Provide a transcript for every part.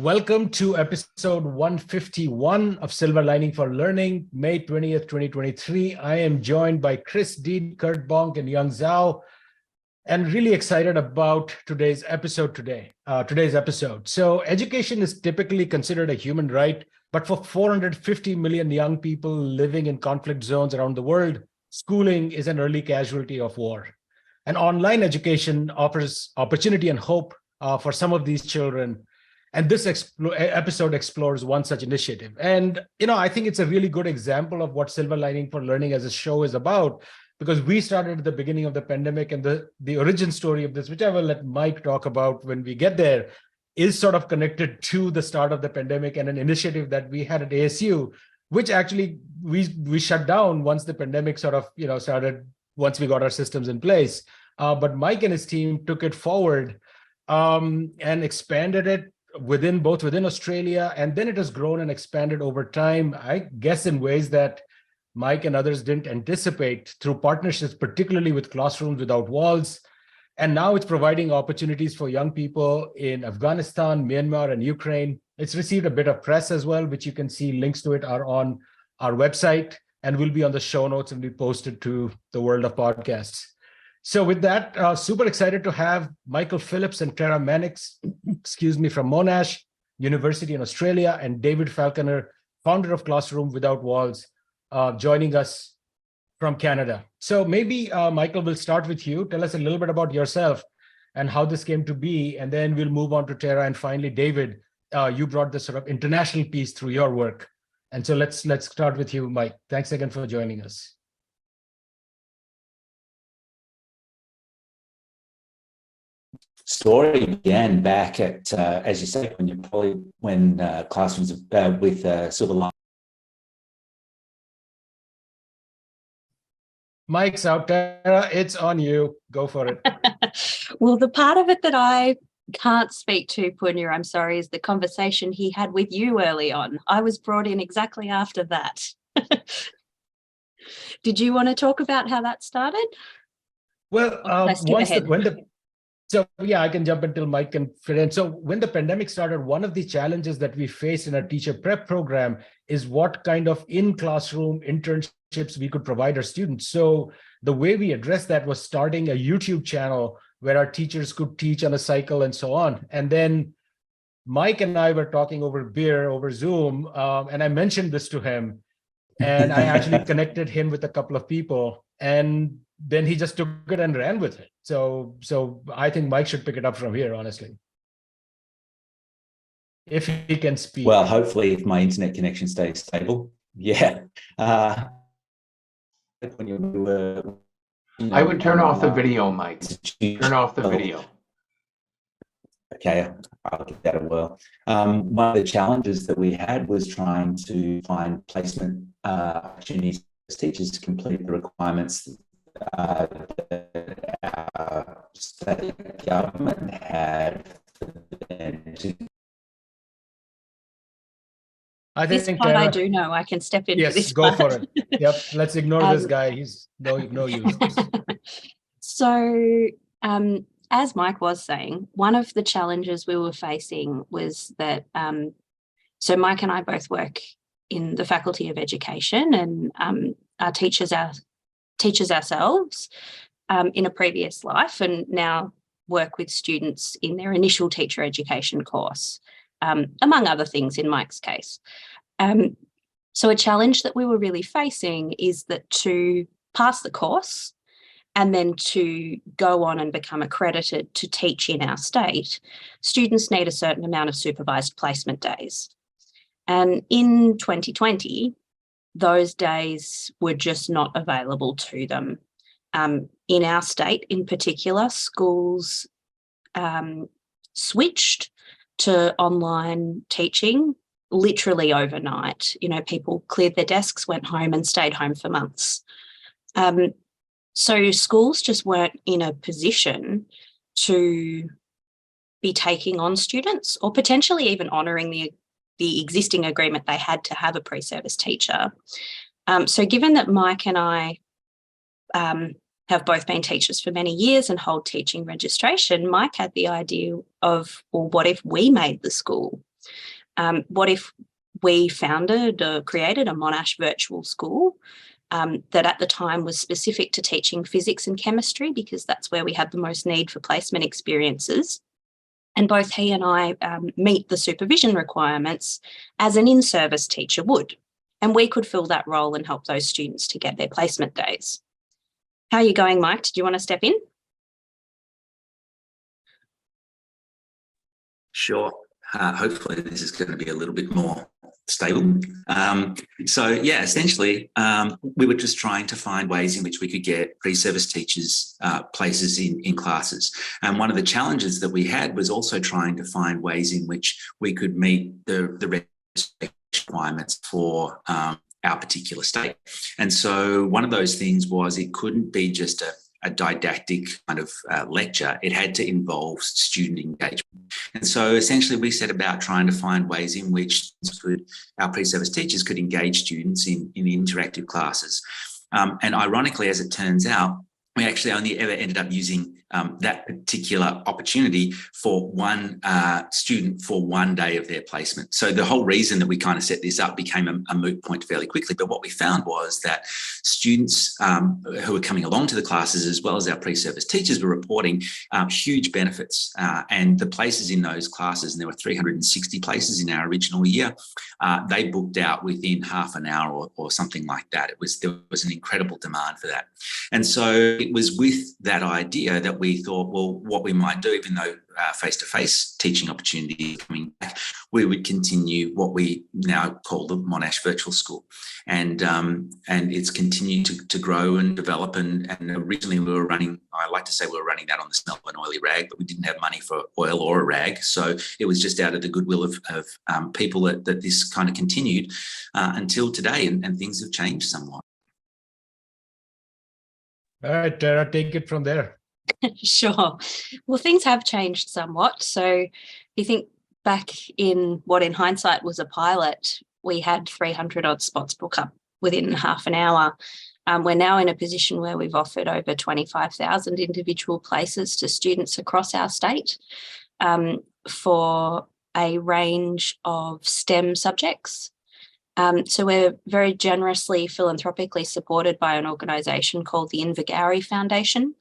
Welcome to episode 151 of Silver Lining for Learning, May 20th, 2023. I am joined by Chris Dean, Kurt Bonk, and Young Zhao, and really excited about today's episode. So education is typically considered a human right, but for 450 million young people living in conflict zones around the world, schooling is an early casualty of war. And online education offers opportunity and hope for some of these children. And this episode explores one such initiative. And, I think it's a really good example of what Silver Lining for Learning as a show is about, because we started at the beginning of the pandemic, and the origin story of this, which I will let Mike talk about when we get there, is sort of connected to the start of the pandemic and an initiative that we had at ASU, which actually we shut down once the pandemic sort of, started, once we got our systems in place. But Mike and his team took it forward and expanded it within Australia, and then it has grown and expanded over time, I guess in ways that Mike and others didn't anticipate, through partnerships, particularly with Classrooms Without Walls. And now it's providing opportunities for young people in Afghanistan, Myanmar, and Ukraine. It's received a bit of press as well, which you can see links to it are on our website and will be on the show notes and be posted to the world of podcasts. So with that, super excited to have Michael Phillips and Clara Mannix, from Monash University in Australia, and David Falconer, founder of Classroom Without Walls, joining us from Canada. So maybe, Michael, we'll start with you. Tell us a little bit about yourself and how this came to be, and then we'll move on to Tara, and finally, David, you brought this sort of international piece through your work. And so let's start with you, Mike. Thanks again for joining us. Story began back at, as you say, when Classrooms with Silver Lining. Mike's out there. It's on you. Go for it. Well, the part of it that I can't speak to, Punya, I'm sorry, is the conversation he had with you early on. I was brought in exactly after that. Did you want to talk about how that started? Well, So yeah, I can jump until Mike can fit in. So when the pandemic started, one of the challenges that we faced in our teacher prep program is what kind of in-classroom internships we could provide our students. So the way we addressed that was starting a YouTube channel where our teachers could teach on a cycle and so on. And then Mike and I were talking over beer, over Zoom, and I mentioned this to him. And I actually connected him with a couple of people, and then he just took it and ran with it. So I think Mike should pick it up from here, honestly, if he can speak. Well, hopefully, if my internet connection stays stable. Yeah. I would turn off the video, Mike. Turn off the video. Okay, I'll get that as well. One of the challenges that we had was trying to find placement opportunities for teachers to complete the requirements that our state government had for them to. This part I do know. I can step in. Yes, for this go part. for it. Yep, let's ignore this guy. He's no use. So, as Mike was saying, one of the challenges we were facing was that, so Mike and I both work in the Faculty of Education and are teachers ourselves in a previous life, and now work with students in their initial teacher education course, among other things in Mike's case. So a challenge that we were really facing is that to pass the course and then to go on and become accredited to teach in our state, students need a certain amount of supervised placement days. And in 2020, those days were just not available to them. In our state in particular, schools switched to online teaching literally overnight. People cleared their desks, went home and stayed home for months. So schools just weren't in a position to be taking on students or potentially even honouring the existing agreement they had to have a pre-service teacher. So given that Mike and I have both been teachers for many years and hold teaching registration, Mike had the idea of, well, what if we made the school What if we founded or created a Monash virtual school that at the time was specific to teaching physics and chemistry, because that's where we had the most need for placement experiences. And both he and I meet the supervision requirements as an in-service teacher would. And we could fill that role and help those students to get their placement days. How are you going, Mike? Did you want to step in? Sure. Hopefully this is going to be a little bit more stable. So yeah, essentially, we were just trying to find ways in which we could get pre-service teachers places in classes. And one of the challenges that we had was also trying to find ways in which we could meet the requirements for our particular state. And so one of those things was it couldn't be just a didactic kind of lecture. It had to involve student engagement. And so essentially we set about trying to find ways in which our pre-service teachers could engage students in interactive classes. And ironically, as it turns out, we actually only ever ended up using that particular opportunity for one student for one day of their placement. So the whole reason that we kind of set this up became a moot point fairly quickly. But what we found was that students who were coming along to the classes, as well as our pre-service teachers, were reporting huge benefits. And the places in those classes, and there were 360 places in our original year, they booked out within half an hour or something like that. There was an incredible demand for that. And so it was with that idea that we thought, well, what we might do, even though face-to-face teaching opportunity is coming back, we would continue what we now call the Monash Virtual School. And it's continued to grow and develop. And originally we were running, I like to say we were running that on the smell of an oily rag, but we didn't have money for oil or a rag. So it was just out of the goodwill of people that this kind of continued until today, and things have changed somewhat. All right, Tara, take it from there. Sure. Well, things have changed somewhat. So you think back in what in hindsight was a pilot, we had 300 odd spots book up within half an hour. We're now in a position where we've offered over 25,000 individual places to students across our state for a range of STEM subjects. So we're very generously philanthropically supported by an organisation called the Invagari Foundation.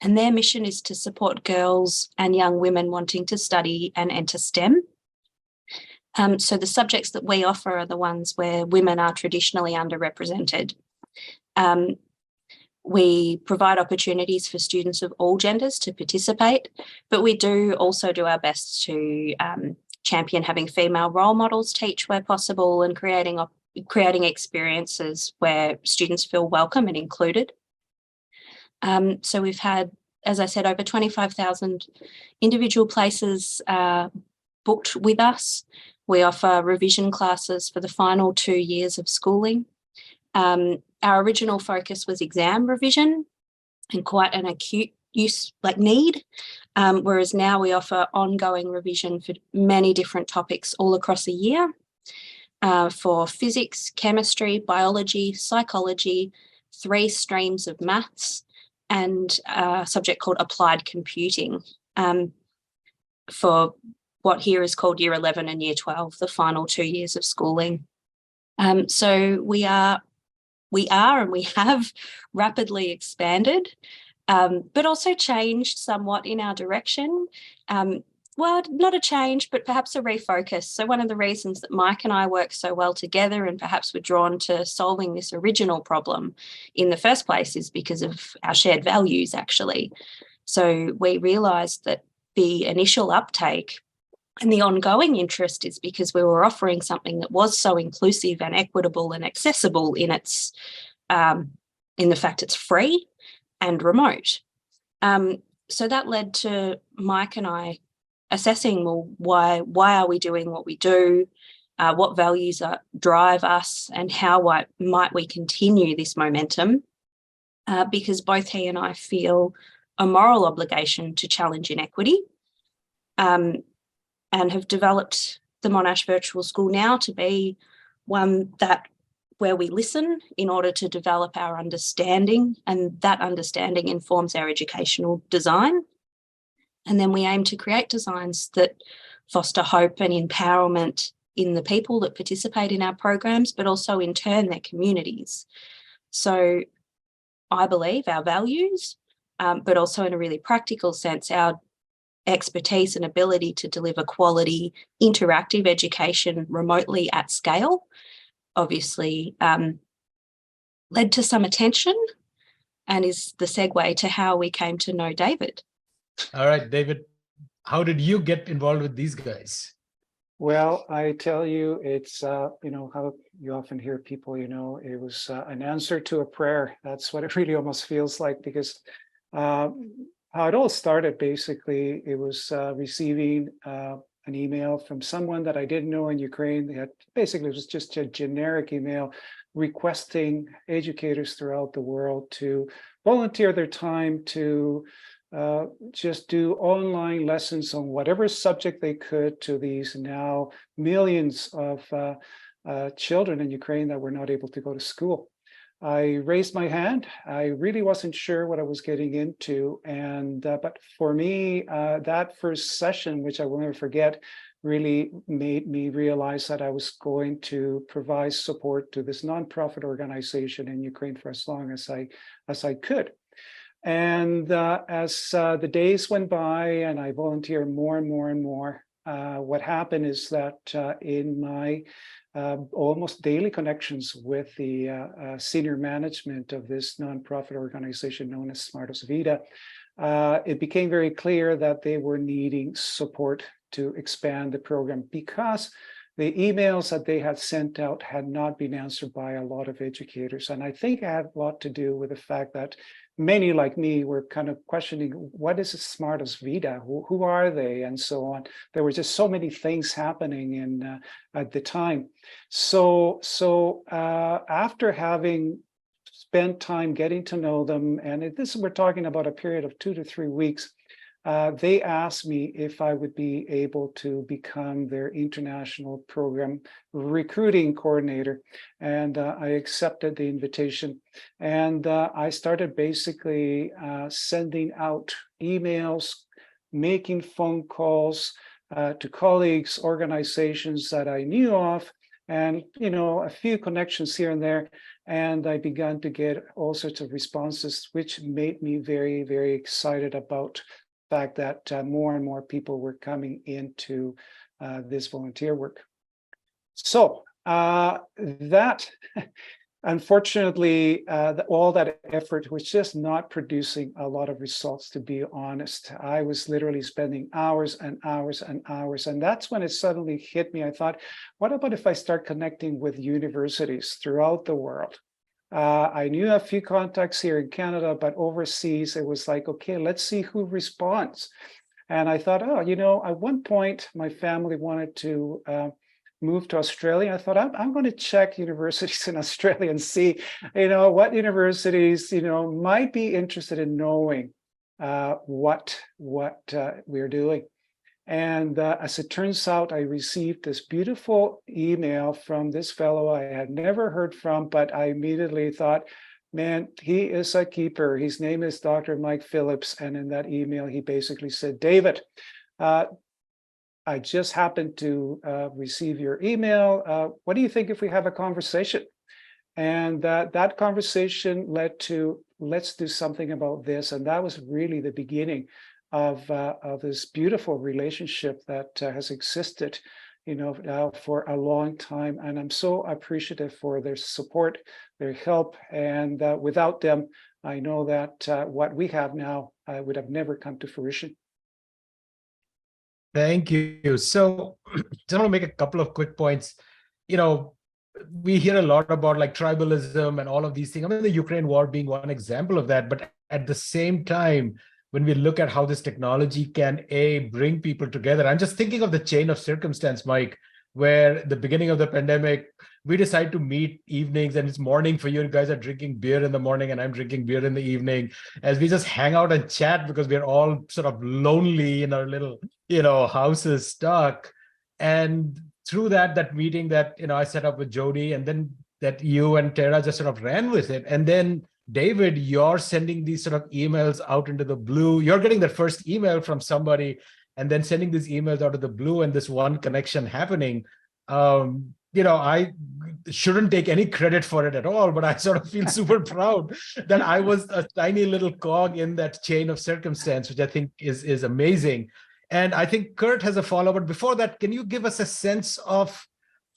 And their mission is to support girls and young women wanting to study and enter STEM. So the subjects that we offer are the ones where women are traditionally underrepresented. We provide opportunities for students of all genders to participate, but we do also do our best to champion having female role models teach where possible, and creating experiences where students feel welcome and included. So we've had, as I said, over 25,000 individual places booked with us. We offer revision classes for the final 2 years of schooling. Our original focus was exam revision and quite an acute need, whereas now we offer ongoing revision for many different topics all across a year for physics, chemistry, biology, psychology, 3 streams of maths, and a subject called applied computing for what here is called Year 11 and Year 12, the final 2 years of schooling. So we are and we have rapidly expanded, but also changed somewhat in our direction. Well, not a change, but perhaps a refocus. So one of the reasons that Mike and I work so well together and perhaps were drawn to solving this original problem in the first place is because of our shared values, actually. So we realised that the initial uptake and the ongoing interest is because we were offering something that was so inclusive and equitable and accessible in its, in the fact it's free and remote. So that led to Mike and I assessing, well, why are we doing what we do? What values drive us, and how might we continue this momentum? Because both he and I feel a moral obligation to challenge inequity, and have developed the Monash Virtual School now to be one where we listen in order to develop our understanding, and that understanding informs our educational design. And then we aim to create designs that foster hope and empowerment in the people that participate in our programs, but also in turn their communities. So I believe our values, but also in a really practical sense, our expertise and ability to deliver quality interactive education remotely at scale, obviously led to some attention and is the segue to how we came to know David. All right, David, how did you get involved with these guys? Well, I tell you, it's, you know, how you often hear people, you know, it was an answer to a prayer. That's what it really almost feels like, because how it all started, basically, it was receiving an email from someone that I didn't know in Ukraine. They had, basically, it was just a generic email requesting educators throughout the world to volunteer their time to just do online lessons on whatever subject they could to these now millions of children in Ukraine that were not able to go to school. I raised my hand. I really wasn't sure what I was getting into. And but for me, that first session, which I will never forget, really made me realize that I was going to provide support to this nonprofit organization in Ukraine for as long as I could. And as the days went by and I volunteered more and more and more, what happened is that in my almost daily connections with the senior management of this nonprofit organization known as Smartos Vida, it became very clear that they were needing support to expand the program because the emails that they had sent out had not been answered by a lot of educators. And I think it had a lot to do with the fact that many like me were kind of questioning, what is Smartos Vida? Who are they? And so on. There were just so many things happening at the time. So after having spent time getting to know them, and we're talking about a period of 2 to 3 weeks, they asked me if I would be able to become their international program recruiting coordinator. And I accepted the invitation. And I started basically sending out emails, making phone calls to colleagues, organizations that I knew of, and, you know, a few connections here and there. And I began to get all sorts of responses, which made me very, very excited about fact that more and more people were coming into this volunteer work. So that, unfortunately, all that effort was just not producing a lot of results, to be honest. I was literally spending hours and hours and hours. And that's when it suddenly hit me. I thought, what about if I start connecting with universities throughout the world? I knew a few contacts here in Canada, but overseas, it was like, okay, let's see who responds. And I thought, oh, you know, at one point, my family wanted to move to Australia. I thought, I'm going to check universities in Australia and see, you know, what universities, you know, might be interested in knowing what we're doing. And as it turns out, I received this beautiful email from this fellow I had never heard from, but I immediately thought, man, he is a keeper. His name is Dr. Mike Phillips. And in that email, he basically said, David, I just happened to receive your email. What do you think if we have a conversation? And that conversation led to, let's do something about this. And that was really the beginning of this beautiful relationship that has existed, you know, now for a long time. And I'm so appreciative for their support, their help. And without them, I know that what we have now would have never come to fruition. Thank you. So just want to make a couple of quick points. You know, we hear a lot about like tribalism and all of these things. I mean, the Ukraine war being one example of that. But at the same time, when we look at how this technology can bring people together, I'm just thinking of the chain of circumstance, Mike, where the beginning of the pandemic, we decide to meet evenings and it's morning for you. You guys are drinking beer in the morning and I'm drinking beer in the evening as we just hang out and chat because we're all sort of lonely in our little, you know, houses stuck. And through that meeting that, you know, I set up with Jody, and then that you and Tara just sort of ran with it. And then David, you're sending these sort of emails out into the blue. You're getting the first email from somebody and then sending these emails out of the blue and this one connection happening. I shouldn't take any credit for it at all, but I sort of feel super proud that I was a tiny little cog in that chain of circumstance, which I think is amazing. And I think Kurt has a follow-up. But before that, can you give us a sense of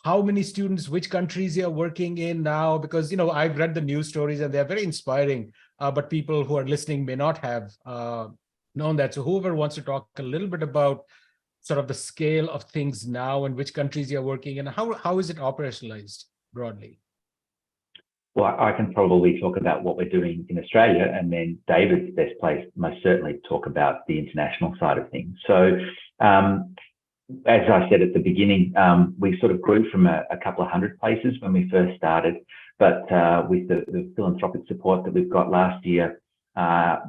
how many students, which countries you're working in now? Because, I've read the news stories and they're very inspiring, but people who are listening may not have known that. So whoever wants to talk a little bit about sort of the scale of things now and which countries you're working in, how is it operationalized broadly? Well, I can probably talk about what we're doing in Australia, and then David's best placed most certainly to talk about the international side of things. So as I said at the beginning, we sort of grew from a couple of hundred places when we first started, but with the philanthropic support that we've got last year,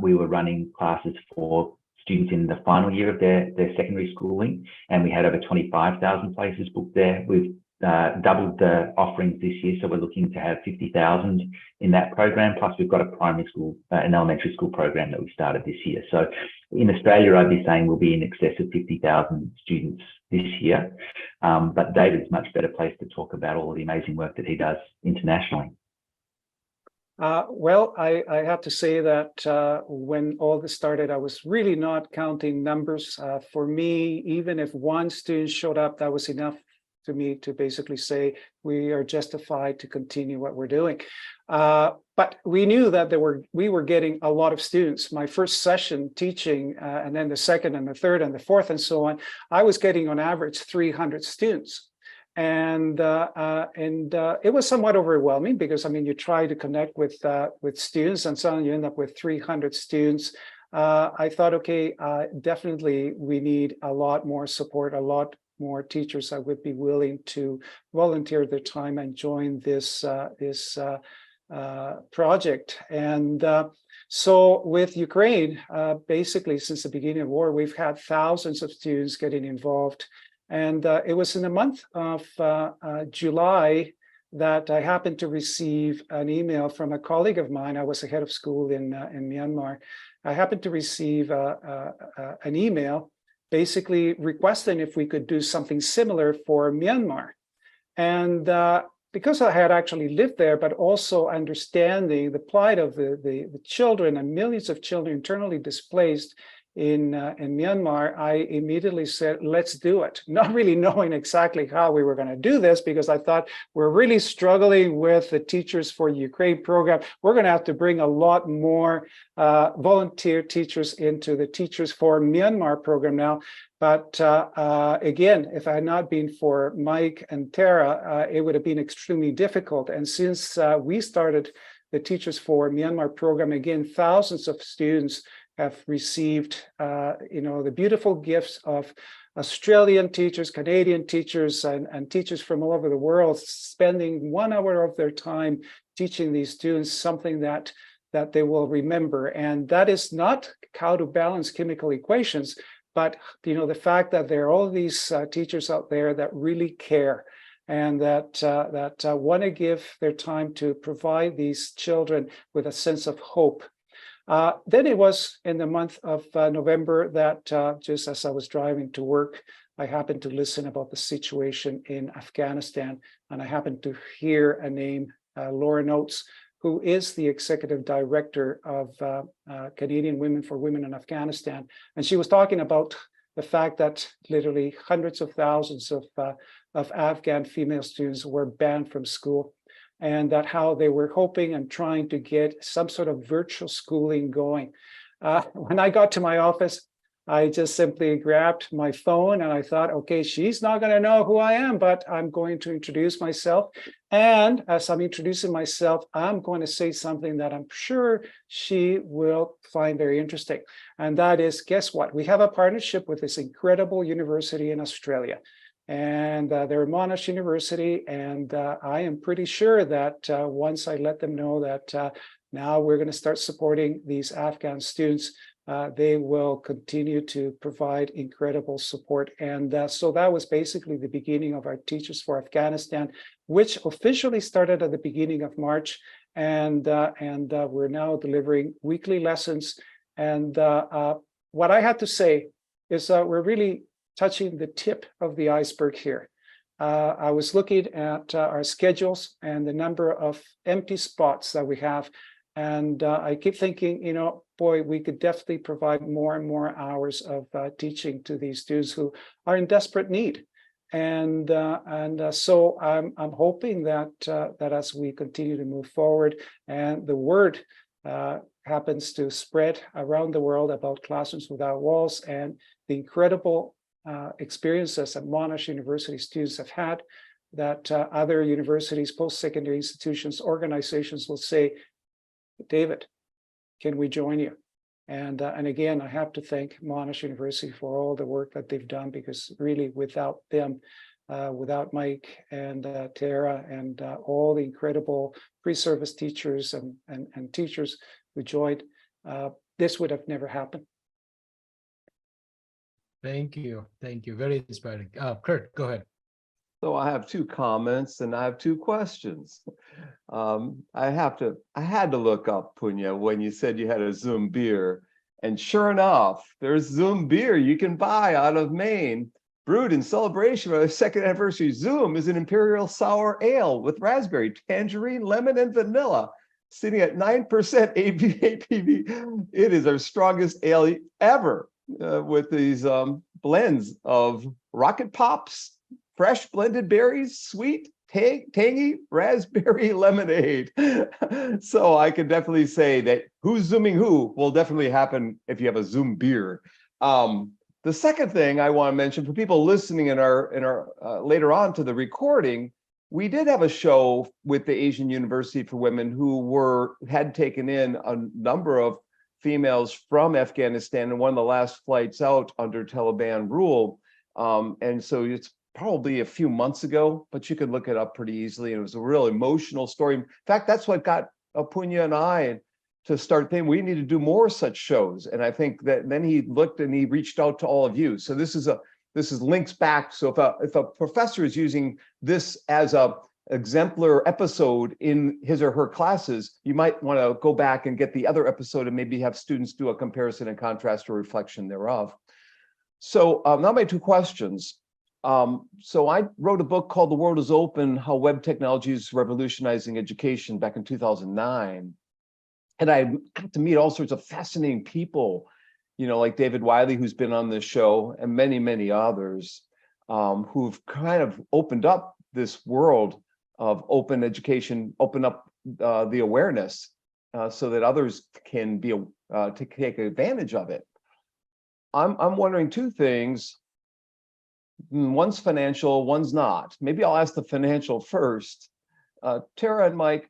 we were running classes for students in the final year of their secondary schooling, and we had over 25,000 places booked there. We've doubled the offerings this year, so we're looking to have 50,000 in that program. Plus, we've got a primary school, an elementary school program that we started this year. So in Australia, I'd be saying we'll be in excess of 50,000 students this year. But David's much better placed to talk about all of the amazing work that he does internationally. Well, I have to say that when all this started, I was really not counting numbers. For me, even if one student showed up, that was enough to me to basically say we are justified to continue what we're doing. But we knew that we were getting a lot of students. My first session teaching, and then the second and the third and the fourth and so on, I was getting on average 300 students. And it was somewhat overwhelming because, you try to connect with students and suddenly you end up with 300 students. I thought, okay, definitely we need a lot more support, a lot more teachers that would be willing to volunteer their time and join this project. And so with Ukraine, basically since the beginning of war, we've had thousands of students getting involved. And it was in the month of July that I happened to receive an email from a colleague of mine. I was a head of school in Myanmar. I happened to receive an email basically requesting if we could do something similar for Myanmar. And because I had actually lived there, but also understanding the plight of the children and millions of children internally displaced in Myanmar, I immediately said, let's do it. Not really knowing exactly how we were going to do this, because I thought we're really struggling with the Teachers for Ukraine program. We're going to have to bring a lot more volunteer teachers into the Teachers for Myanmar program now. But again, if I had not been for Mike and Tara, it would have been extremely difficult. And since we started the Teachers for Myanmar program, again, thousands of students have received, the beautiful gifts of Australian teachers, Canadian teachers, and teachers from all over the world, spending 1 hour of their time teaching these students something that they will remember. And that is not how to balance chemical equations, but the fact that there are all these teachers out there that really care and that want to give their time to provide these children with a sense of hope. Then it was in the month of November that just as I was driving to work, I happened to listen about the situation in Afghanistan, and I happened to hear a name, Lauren Oates, who is the executive director of Canadian Women for Women in Afghanistan. And she was talking about the fact that literally hundreds of thousands of Afghan female students were banned from school, and that how they were hoping and trying to get some sort of virtual schooling going. When I got to my office, I just simply grabbed my phone and I thought, okay, she's not going to know who I am, but I'm going to introduce myself. And as I'm introducing myself, I'm going to say something that I'm sure she will find very interesting. And that is, guess what? We have a partnership with this incredible university in Australia. And they're Monash University. And I am pretty sure that once I let them know that now we're going to start supporting these Afghan students, they will continue to provide incredible support. And so that was basically the beginning of our Teachers for Afghanistan, which officially started at the beginning of March. And we're now delivering weekly lessons. And what I had to say is we're really touching the tip of the iceberg here. I was looking at our schedules and the number of empty spots that we have. And I keep thinking, boy, we could definitely provide more and more hours of teaching to these students who are in desperate need. And so I'm hoping that as we continue to move forward and the word happens to spread around the world about Classrooms Without Walls and the incredible experiences that Monash University students have had, that other universities, post-secondary institutions, organizations will say, David, can we join you? And again, I have to thank Monash University for all the work that they've done, because really without them, without Mike and Tara and all the incredible pre-service teachers and teachers who joined, this would have never happened. Thank you. Thank you. Very inspiring. Kurt, go ahead. So I have two comments and I have two questions. I had to look up, Punya, when you said you had a Zoom beer. And sure enough, there's Zoom beer you can buy out of Maine, brewed in celebration of the second anniversary. Zoom is an imperial sour ale with raspberry, tangerine, lemon, and vanilla, sitting at 9% ABV. It is our strongest ale ever, with these blends of rocket pops, fresh blended berries, sweet, tangy raspberry lemonade. So I can definitely say that who's Zooming who will definitely happen if you have a Zoom beer. The second thing I want to mention for people listening in our later on to the recording, we did have a show with the Asian University for Women who had taken in a number of females from Afghanistan and one of the last flights out under Taliban rule. And so it's probably a few months ago, but you could look it up pretty easily. And it was a real emotional story. In fact, that's what got Punya and I to start thinking we need to do more such shows. And I think that then he looked and he reached out to all of you. So this is links back. So if a professor is using this as a exemplar episode in his or her classes, you might want to go back and get the other episode and maybe have students do a comparison and contrast or reflection thereof. So now my two questions. So I wrote a book called The World is Open, How Web Technology is Revolutionizing Education back in 2009. And I got to meet all sorts of fascinating people, like David Wiley, who's been on this show, and many, many others who've kind of opened up this world of open education, open up the awareness so that others can be to take advantage of it. I'm wondering two things. One's financial, one's not. Maybe I'll ask the financial first. Tara and Mike,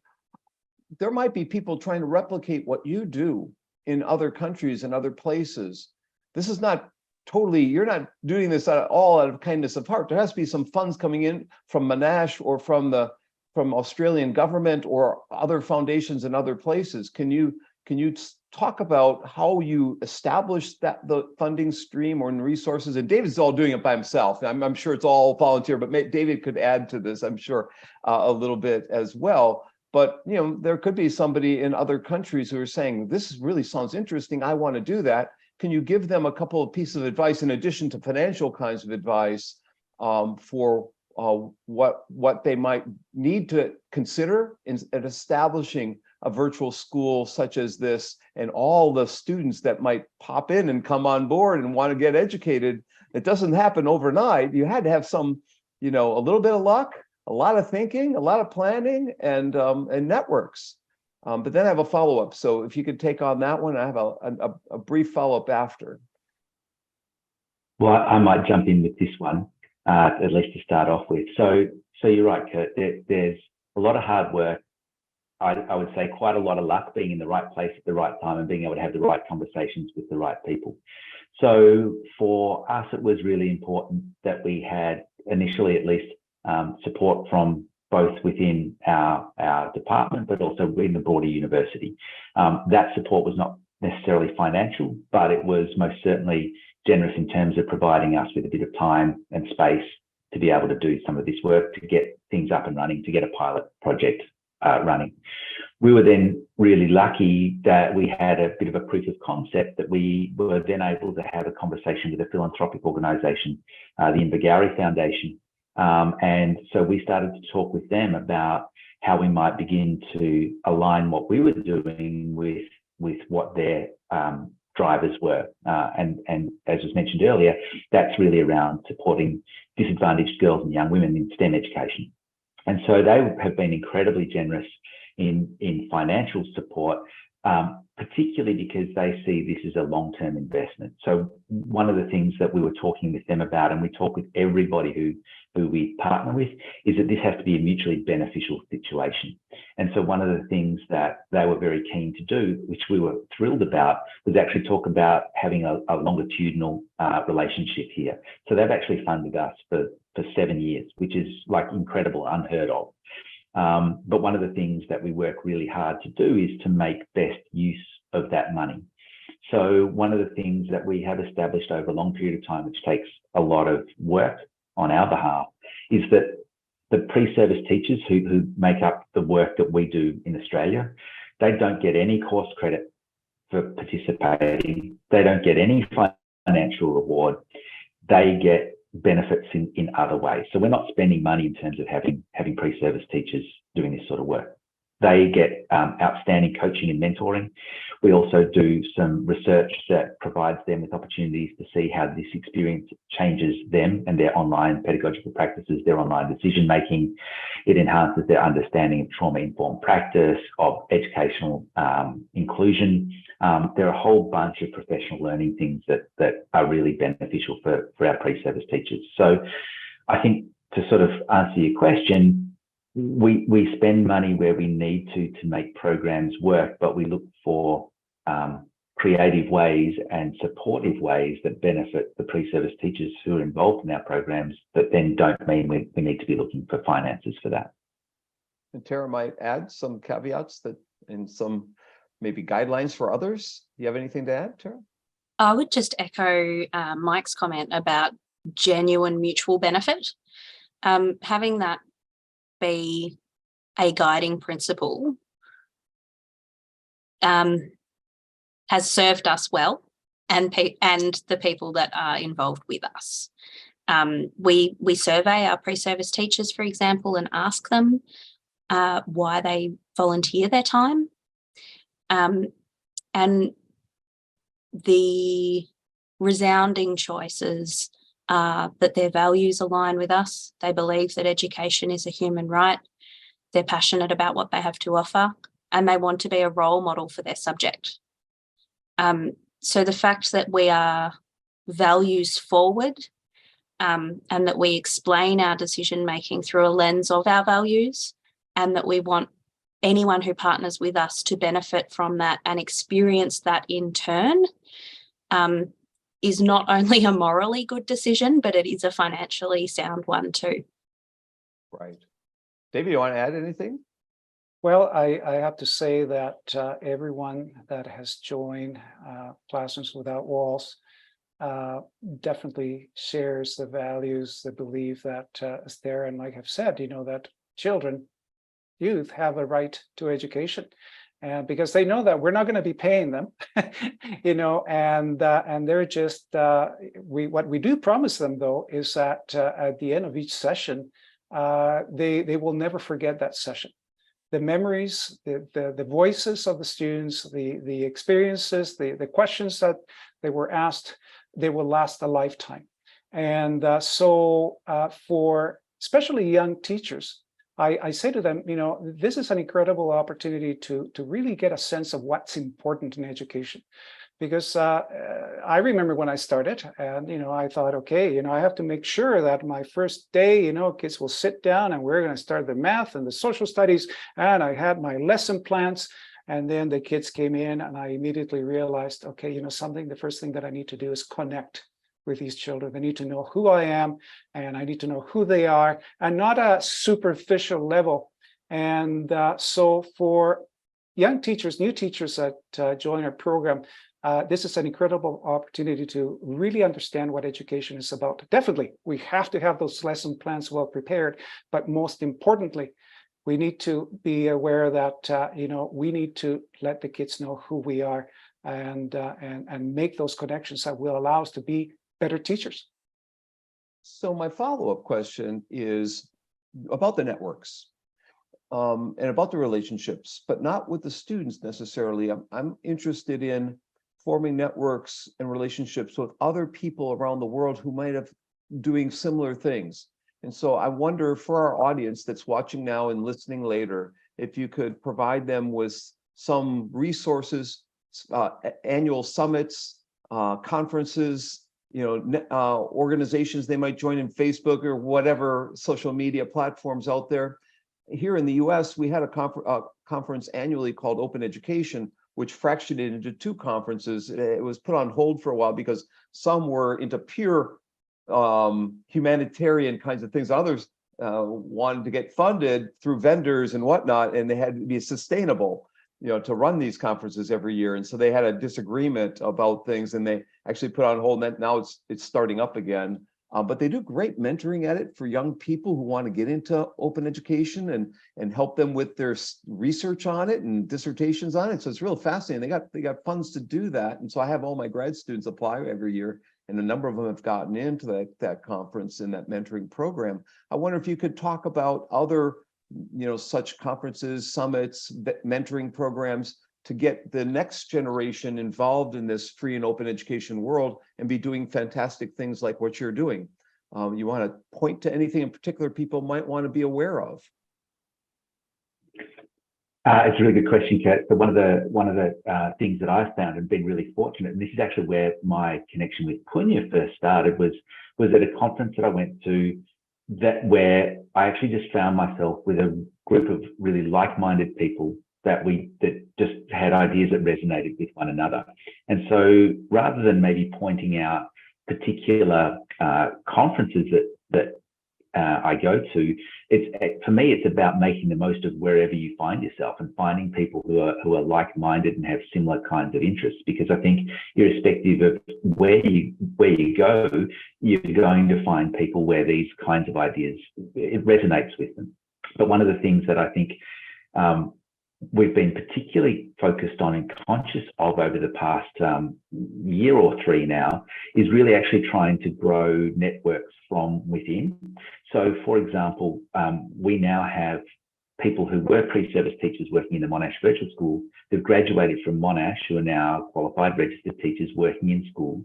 there might be people trying to replicate what you do in other countries and other places. This is not totally, you're not doing this at all out of kindness of heart. There has to be some funds coming in from Monash or from Australian government or other foundations in other places. Can you talk about how you established the funding stream or in resources? And David's all doing it by himself. I'm sure it's all volunteer, but David could add to this, I'm sure, a little bit as well. But there could be somebody in other countries who are saying, this really sounds interesting, I want to do that. Can you give them a couple of pieces of advice in addition to financial kinds of advice for what they might need to consider in establishing a virtual school such as this, and all the students that might pop in and come on board and want to get educated? It doesn't happen overnight. You had to have some, a little bit of luck, a lot of thinking, a lot of planning, and networks. But then I have a follow-up. So if you could take on that one, I have a brief follow-up after. Well, I might jump in with this one, at least to start off with. So you're right, Kurt. There's a lot of hard work. I would say quite a lot of luck, being in the right place at the right time and being able to have the right conversations with the right people. So for us, it was really important that we had initially at least support from both within our department, but also in the broader university. That support was not necessarily financial, but it was most certainly generous in terms of providing us with a bit of time and space to be able to do some of this work, to get things up and running, to get a pilot project running. we were then really lucky that we had a bit of a proof of concept that we were then able to have a conversation with a philanthropic organisation, the Invergowrie Foundation. And so we started to talk with them about how we might begin to align what we were doing with what their drivers were. And as was mentioned earlier, that's really around supporting disadvantaged girls and young women in STEM education. And so they have been incredibly generous in financial support, particularly because they see this as a long-term investment. So one of the things that we were talking with them about, and we talk with everybody who we partner with, is that this has to be a mutually beneficial situation. And so one of the things that they were very keen to do, which we were thrilled about, was actually talk about having a longitudinal relationship here. So they've actually funded us for 7 years, which is like incredible, unheard of. But one of the things that we work really hard to do is to make best use of that money. So one of the things that we have established over a long period of time, which takes a lot of work on our behalf, is that the pre-service teachers who make up the work that we do in Australia, they don't get any course credit for participating. They don't get any financial reward. They get benefits in other ways. So we're not spending money in terms of having pre-service teachers doing this sort of work. They get outstanding coaching and mentoring. We also do some research that provides them with opportunities to see how this experience changes them and their online pedagogical practices, their online decision making. It enhances their understanding of trauma-informed practice, of educational inclusion. There are a whole bunch of professional learning things that are really beneficial for our pre-service teachers. So I think to sort of answer your question, we spend money where we need to make programs work, but we look for creative ways and supportive ways that benefit the pre-service teachers who are involved in our programs, that then don't mean we need to be looking for finances for that. And Tara might add some caveats that and some maybe guidelines for others. Do you have anything to add, Tara? I would just echo Mike's comment about genuine mutual benefit. Having that be a guiding principle has served us well, and the people that are involved with us. We survey our pre-service teachers, for example, and ask them why they volunteer their time. And the resounding choices are that their values align with us. They believe that education is a human right. They're passionate about what they have to offer, and they want to be a role model for their subject. So the fact that we are values forward and that we explain our decision making through a lens of our values, and that we want anyone who partners with us to benefit from that and experience that in turn, is not only a morally good decision, but it is a financially sound one too. Right. David, you want to add anything? Well, I have to say that everyone that has joined Classrooms Without Walls definitely shares the values, the belief that is there. And like I've said, that children, youth have a right to education. And because they know that we're not going to be paying them, and they're just, what we do promise them, though, is that at the end of each session, they will never forget that session. The memories, the voices of the students, the experiences, the questions that they were asked, they will last a lifetime. And so for especially young teachers, I say to them, this is an incredible opportunity to really get a sense of what's important in education. Because I remember when I started, and I thought, okay, I have to make sure that my first day, kids will sit down and we're going to start the math and the social studies, and I had my lesson plans, and then the kids came in, and I immediately realized, okay, the first thing that I need to do is connect with these children. They need to know who I am, and I need to know who they are, and not a superficial level. And so for young teachers, new teachers that join our program, this is an incredible opportunity to really understand what education is about. Definitely, we have to have those lesson plans well prepared, but most importantly, we need to be aware that we need to let the kids know who we are and make those connections that will allow us to be better teachers. So my follow-up question is about the networks and about the relationships, but not with the students necessarily. I'm interested in forming networks and relationships with other people around the world who might have doing similar things. And so I wonder, for our audience that's watching now and listening later, if you could provide them with some resources, annual summits, conferences, organizations they might join in Facebook or whatever social media platforms out there. Here in the US, we had a conference annually called Open Education, which fractured it into two conferences. It was put on hold for a while because some were into pure humanitarian kinds of things. Others wanted to get funded through vendors and whatnot, and they had to be sustainable, to run these conferences every year. And so they had a disagreement about things, and they actually put on hold. And now it's starting up again. But they do great mentoring at it for young people who want to get into open education and help them with their research on it and dissertations on it. So it's real fascinating. They got funds to do that. And so I have all my grad students apply every year, and a number of them have gotten into that conference and that mentoring program. I wonder if you could talk about other, such conferences, summits, mentoring programs to get the next generation involved in this free and open education world and be doing fantastic things like what you're doing. You want to point to anything in particular people might want to be aware of? It's a really good question, Kurt. So one of the things that I've found and been really fortunate, and this is actually where my connection with Punya first started, was at a conference that I went to where I actually just found myself with a group of really like-minded people that just had ideas that resonated with one another. And so rather than maybe pointing out particular conferences that I go to, for me, it's about making the most of wherever you find yourself and finding people who are like-minded and have similar kinds of interests. Because I think irrespective of where you go, you're going to find people where these kinds of ideas, it resonates with them. But one of the things that I think we've been particularly focused on and conscious of over the past year or three now is really actually trying to grow networks from within. So, for example, we now have people who were pre-service teachers working in the Monash Virtual School who've graduated from Monash, who are now qualified registered teachers working in schools,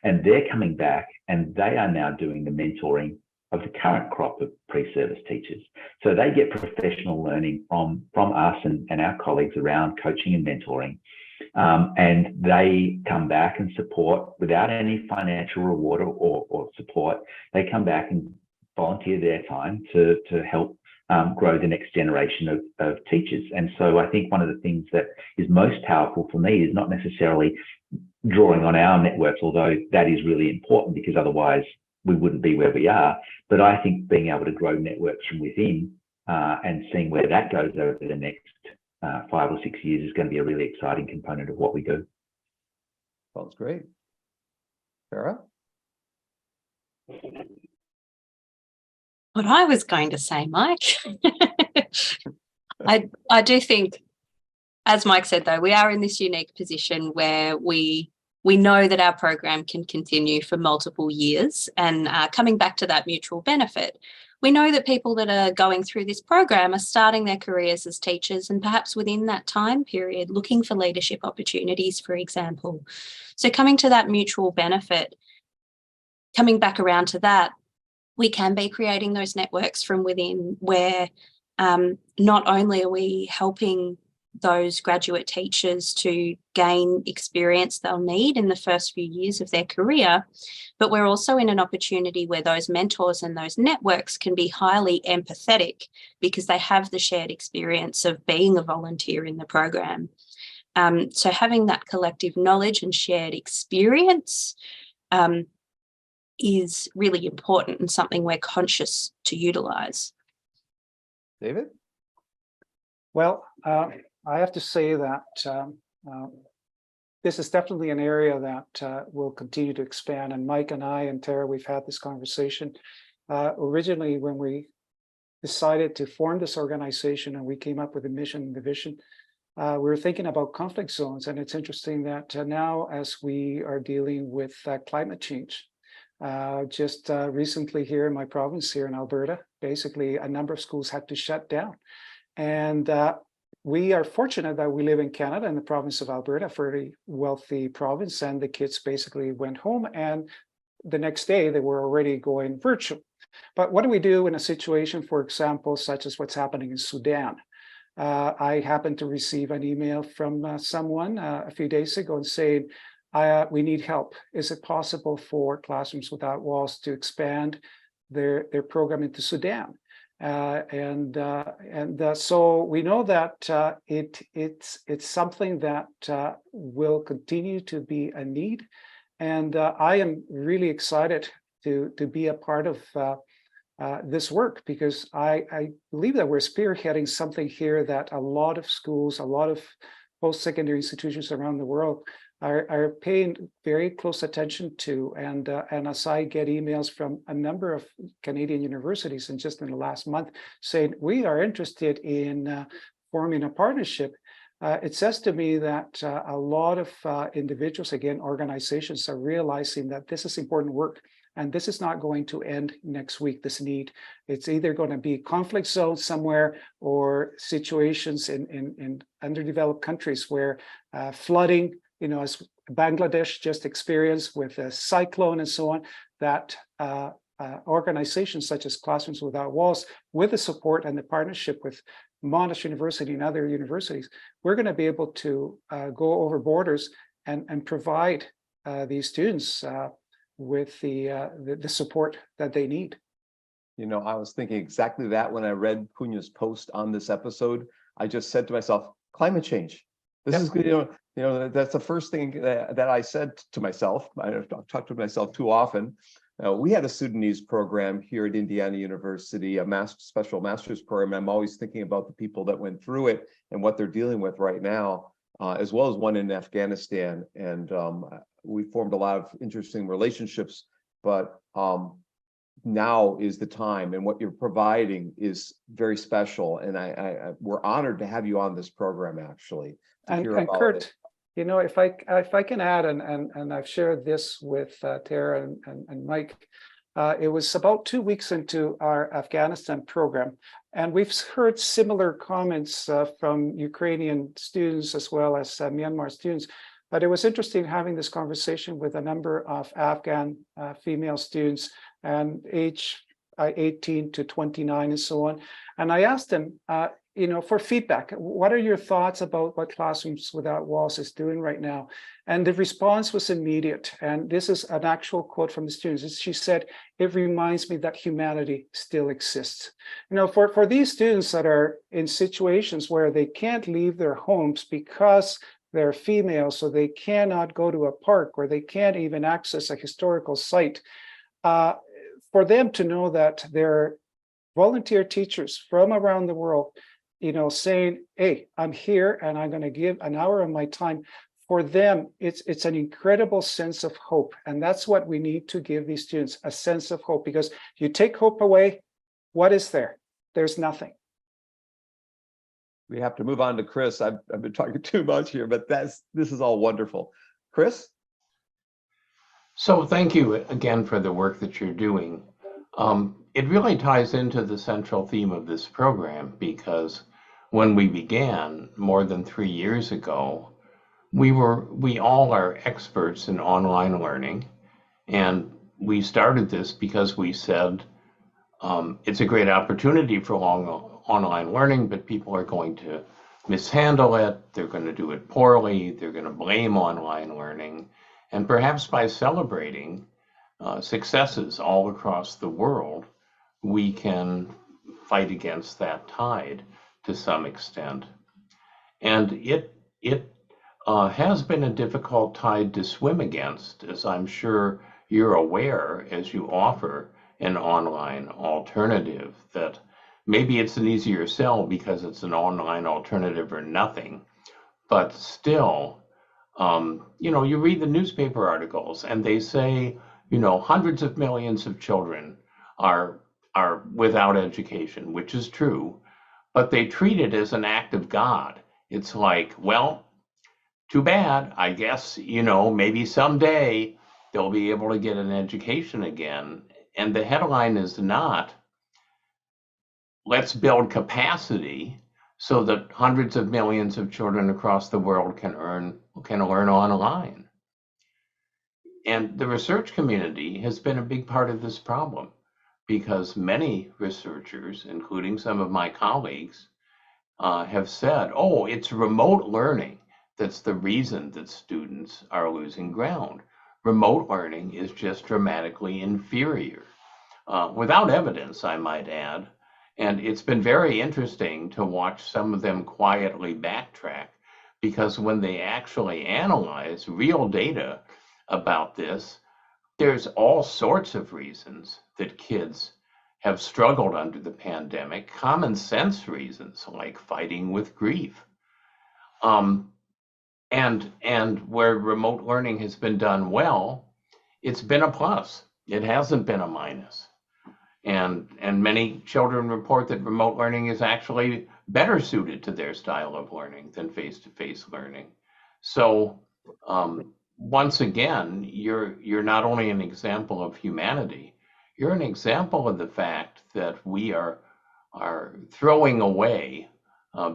and they're coming back and they are now doing the mentoring of the current crop of pre-service teachers. So they get professional learning from us and our colleagues around coaching and mentoring. And they come back and support without any financial reward or support. They come back and volunteer their time to help grow the next generation of teachers. And so I think one of the things that is most powerful for me is not necessarily drawing on our networks, although that is really important because otherwise we wouldn't be where we are. But I think being able to grow networks from within and seeing where that goes over the next 5 or 6 years is going to be a really exciting component of what we do. Sounds great. Sarah? What I was going to say, Mike, I do think, as Mike said, though, we are in this unique position where we know that our program can continue for multiple years. And coming back to that mutual benefit, we know that people that are going through this program are starting their careers as teachers and perhaps within that time period looking for leadership opportunities, for example. So coming to that mutual benefit, coming back around to that, we can be creating those networks from within where not only are we helping those graduate teachers to gain experience they'll need in the first few years of their career, but we're also in an opportunity where those mentors and those networks can be highly empathetic because they have the shared experience of being a volunteer in the program. So having that collective knowledge and shared experience is really important and something we're conscious to utilise. David? Well, I have to say that this is definitely an area that will continue to expand. And Mike and I and Tara, we've had this conversation. Originally, when we decided to form this organization and we came up with a mission and the vision, we were thinking about conflict zones. And it's interesting that now, as we are dealing with climate change, just recently here in my province here in Alberta, basically a number of schools had to shut down. And we are fortunate that we live in Canada, in the province of Alberta, a very wealthy province, and the kids basically went home, and the next day they were already going virtual. But what do we do in a situation, for example, such as what's happening in Sudan? I happened to receive an email from someone a few days ago and saying, we need help. Is it possible for Classrooms Without Walls to expand their program into Sudan? So we know that it's something that will continue to be a need, and I am really excited to be a part of this work, because I believe that we're spearheading something here that a lot of schools, a lot of post-secondary institutions around the world are paying very close attention to. And as I get emails from a number of Canadian universities, and just in the last month, saying we are interested in forming a partnership, it says to me that a lot of individuals, again, organizations, are realizing that this is important work. And this is not going to end next week, this need. It's either going to be conflict zones somewhere, or situations in underdeveloped countries where flooding, as Bangladesh just experienced with a cyclone and so on, that organizations such as Classrooms Without Walls, with the support and the partnership with Monash University and other universities, we're going to be able to go over borders and provide these students with the support that they need. I was thinking exactly that when I read Punya's post on this episode. I just said to myself, climate change. This is good. That's the first thing that I said to myself. I talk to myself too often. We had a Sudanese program here at Indiana University, a special master's program. I'm always thinking about the people that went through it and what they're dealing with right now, as well as one in Afghanistan. And we formed a lot of interesting relationships, but now is the time, and what you're providing is very special. And we're honored to have you on this program, actually. And Kurt, if I can add, and I've shared this with Tara and Mike, it was about 2 weeks into our Afghanistan program, and we've heard similar comments from Ukrainian students as well as Myanmar students. But it was interesting having this conversation with a number of Afghan female students, and age 18 to 29 and so on. And I asked them, for feedback, what are your thoughts about what Classrooms Without Walls is doing right now? And the response was immediate. And this is an actual quote from the students. She said, "It reminds me that humanity still exists." For these students that are in situations where they can't leave their homes because they're female, so they cannot go to a park, or they can't even access a historical site, for them to know that there are volunteer teachers from around the world, saying, "Hey, I'm here and I'm going to give an hour of my time." For them, it's an incredible sense of hope. And that's what we need to give these students, a sense of hope, because you take hope away, what is there? There's nothing. We have to move on to Chris. I've been talking too much here, but this is all wonderful. Chris? So thank you again for the work that you're doing. It really ties into the central theme of this program, because when we began more than 3 years ago, we all are experts in online learning, and we started this because we said it's a great opportunity for online learning, but people are going to mishandle it, they're going to do it poorly, they're going to blame online learning. And perhaps by celebrating successes all across the world, we can fight against that tide to some extent. And it has been a difficult tide to swim against, as I'm sure you're aware as you offer an online alternative, that maybe it's an easier sell because it's an online alternative or nothing, but still, you read the newspaper articles and they say, hundreds of millions of children are are without education, which is true, but they treat it as an act of God. It's like, well, too bad. I guess, maybe someday they'll be able to get an education again. And the headline is not, let's build capacity so that hundreds of millions of children across the world can learn online. And the research community has been a big part of this problem, because many researchers, including some of my colleagues, have said, oh, it's remote learning that's the reason that students are losing ground. Remote learning is just dramatically inferior, without evidence, I might add. And it's been very interesting to watch some of them quietly backtrack, because when they actually analyze real data about this, there's all sorts of reasons that kids have struggled under the pandemic, common sense reasons like fighting with grief. And where remote learning has been done well, it's been a plus. It hasn't been a minus. And many children report that remote learning is actually better suited to their style of learning than face-to-face learning. So once again, you're not only an example of humanity, you're an example of the fact that we are throwing away,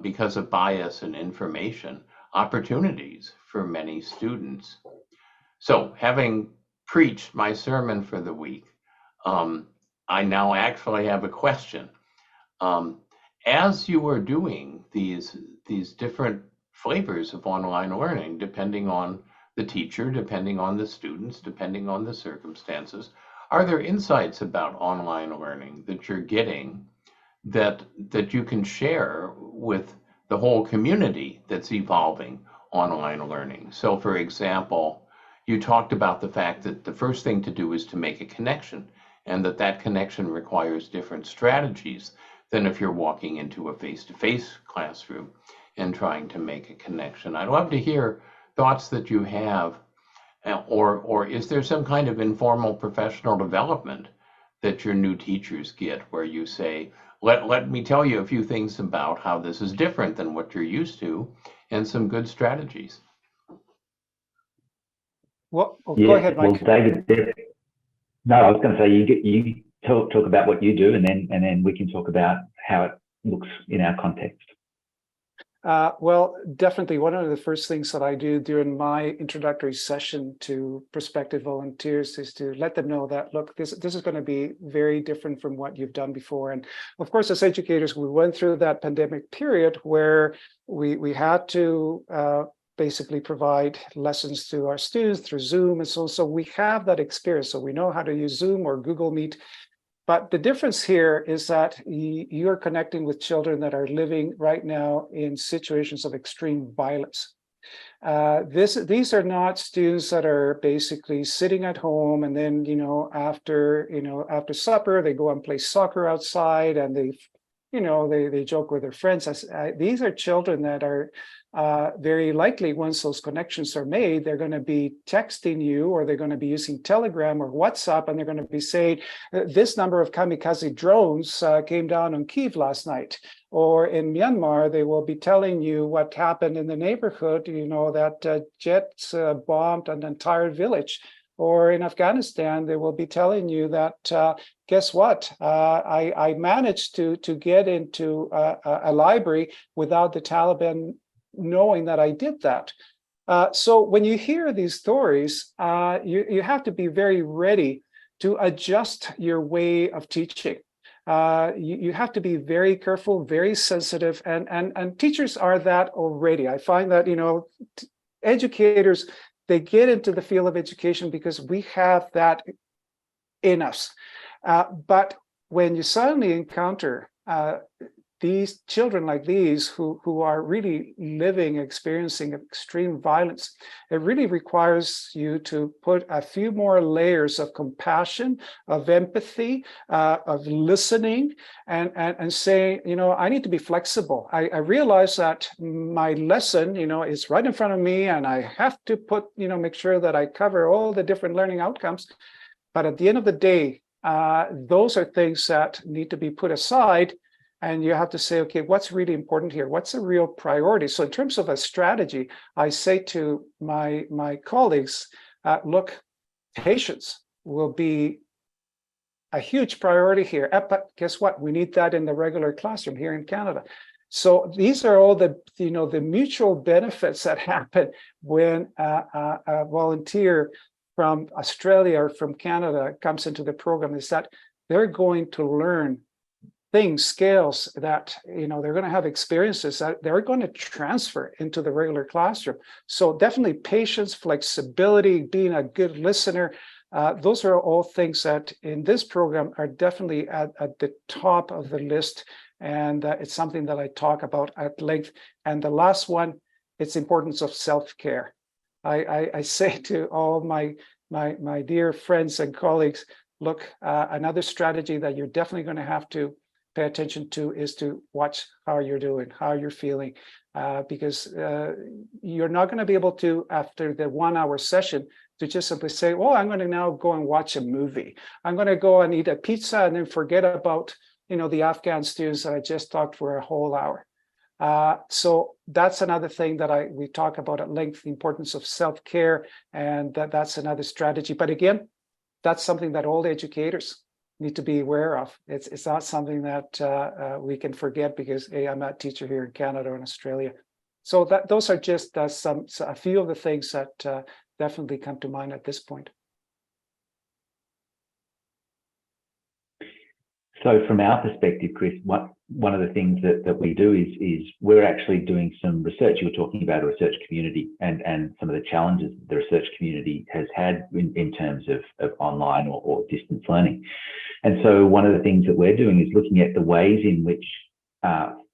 because of bias and information, opportunities for many students. So having preached my sermon for the week, I now actually have a question. As you are doing these different flavors of online learning, depending on the teacher, depending on the students, depending on the circumstances, are there insights about online learning that you're getting that you can share with the whole community that's evolving online learning? So for example, you talked about the fact that the first thing to do is to make a connection, and that connection requires different strategies than if you're walking into a face-to-face classroom and trying to make a connection. I'd love to hear thoughts that you have, or is there some kind of informal professional development that your new teachers get where you say, let me tell you a few things about how this is different than what you're used to, and some good strategies. Well, go ahead, Mike. Well, David, no, I was going to say you talk about what you do, and then we can talk about how it looks in our context. Well, definitely one of the first things that I do during my introductory session to prospective volunteers is to let them know that, look, this is going to be very different from what you've done before. And of course, as educators, we went through that pandemic period where we had to basically provide lessons to our students through Zoom and so on. So we have that experience. So we know how to use Zoom or Google Meet. But the difference here is that you are connecting with children that are living right now in situations of extreme violence. These are not students that are basically sitting at home and then, after supper, they go and play soccer outside and they joke with their friends. These are children that are very likely, once those connections are made, they're going to be texting you, or they're going to be using Telegram or WhatsApp, and they're going to be saying, this number of kamikaze drones came down on Kyiv last night. Or in Myanmar, they will be telling you what happened in the neighborhood, that jets bombed an entire village. Or in Afghanistan, they will be telling you that, guess what? I managed to get into a library without the Taliban knowing that I did that. So when you hear these stories, you have to be very ready to adjust your way of teaching. You have to be very careful, very sensitive, and teachers are that already. I find that, educators, they get into the field of education because we have that in us. But when you suddenly encounter these children like these who are really living, experiencing extreme violence, it really requires you to put a few more layers of compassion, of empathy, of listening, and say, I need to be flexible. I realize that my lesson, is right in front of me, and I have to make sure that I cover all the different learning outcomes. But at the end of the day, those are things that need to be put aside. And you have to say, okay, what's really important here? What's a real priority? So in terms of a strategy, I say to my colleagues, look, patience will be a huge priority here. But guess what? We need that in the regular classroom here in Canada. So these are all the mutual benefits that happen when a volunteer from Australia or from Canada comes into the program, is that they're going to learn things, skills that, they're going to have experiences that they're going to transfer into the regular classroom. So definitely patience, flexibility, being a good listener. Those are all things that in this program are definitely at the top of the list. And it's something that I talk about at length. And the last one, it's importance of self-care. I say to all my dear friends and colleagues, look, another strategy that you're definitely going to have to pay attention to is to watch how you're doing, how you're feeling, because you're not going to be able to, after the 1 hour session, to just simply say, well, I'm going to now go and watch a movie. I'm going to go and eat a pizza and then forget about, the Afghan students that I just talked for a whole hour. So that's another thing that we talk about at length, the importance of self-care, and that's another strategy. But again, that's something that all educators need to be aware of. It's not something that we can forget because, hey, I'm a teacher here in Canada and Australia. So those are just a few of the things that definitely come to mind at this point. So from our perspective, Chris, one of the things that we do is we're actually doing some research. You were talking about a research community and some of the challenges the research community has had in terms of online or distance learning. And so one of the things that we're doing is looking at the ways in which